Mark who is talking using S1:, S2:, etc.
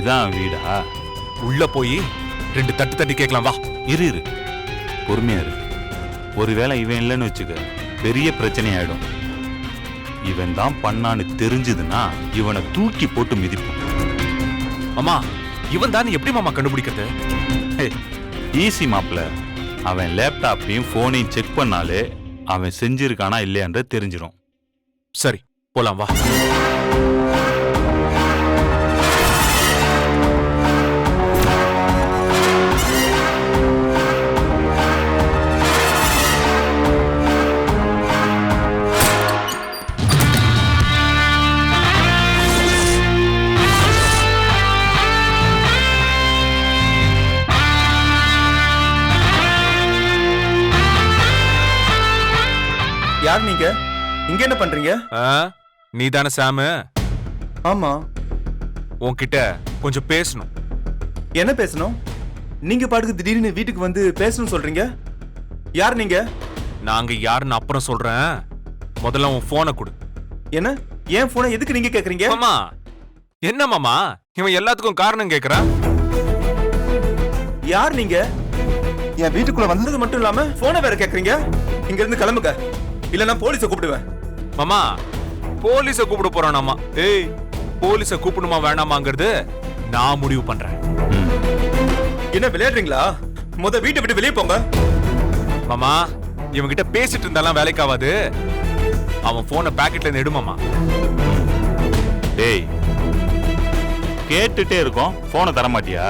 S1: இதான் வீடா?
S2: உள்ள போய் 2 தட்டு தட்டி கேட்கலாம் வா.
S1: இரு இரு, பொறுமையா இரு. ஒருவேளை இவன் இல்லைன்னு வச்சுக்க, பெரிய பிரச்சனை ஆயிடும். இவன் தான் பண்ணான்னு தெரிஞ்சதுன்னா இவனை தூக்கி போட்டு மிதிப்போம்.
S2: மாமா, இவன் தான் எப்படி மாமா கண்டுபிடிக்கிறது?
S1: ஈஸி மாப்ள. அவன் லேப்டாப்பையும் போனையும் செக் பண்ணாலே அவன் செஞ்சிருக்கானா இல்லையான்ற தெரிஞ்சிடும்.
S2: சரி, போலாம் வா.
S3: யார் நீங்க? இங்க என்ன பண்றீங்க?
S2: நீ தானே சாமு?
S3: ஆமா.
S2: உன்கிட்ட கொஞ்சம் பேசணும்.
S3: என்ன பேசணும்? நீங்க பாட்டுக்கு திடீர்னு வீட்டுக்கு வந்து பேசணும் சொல்றீங்க. யார் நீங்க?
S2: நாங்க யாருன்னு அப்புறம் சொல்றேன். முதல்ல உன் போனை கொடு.
S3: என்ன? ஏன் போனை எதுக்கு நீங்க கேக்குறீங்க?
S2: மாமா, என்ன மாமா இவன் எல்லாத்துக்கும் காரணம் கேக்குறான்?
S3: யார் நீங்க? என் வீட்டுக்குள்ள வந்தது மட்டும் இல்லாம போனை வேற கேக்குறீங்க. இங்க இருந்து கிளம்புங்க, இல்ல நான் போலீஸை கூப்பிடுவேன்.
S2: மாமா, போலீஸ கூப்பிட போறானாமா? ஏய், போலீஸ கூப்பிடுமா வேணாமாங்கிறது நான் முடிவு பண்றேன்.
S3: என்ன விளையாடுறீங்களா? வீட்டை விட்டு வெளியே போங்க.
S2: மாமா, இவன் கிட்ட பேசிட்டு இருந்தாலாம் வேலைக்காவாது. அவன் போனை பாக்கெட்ல இருந்து எடுமாமா.
S1: டேய், கேட்டுட்டே இருக்கோம், போனை தர மாட்டியா?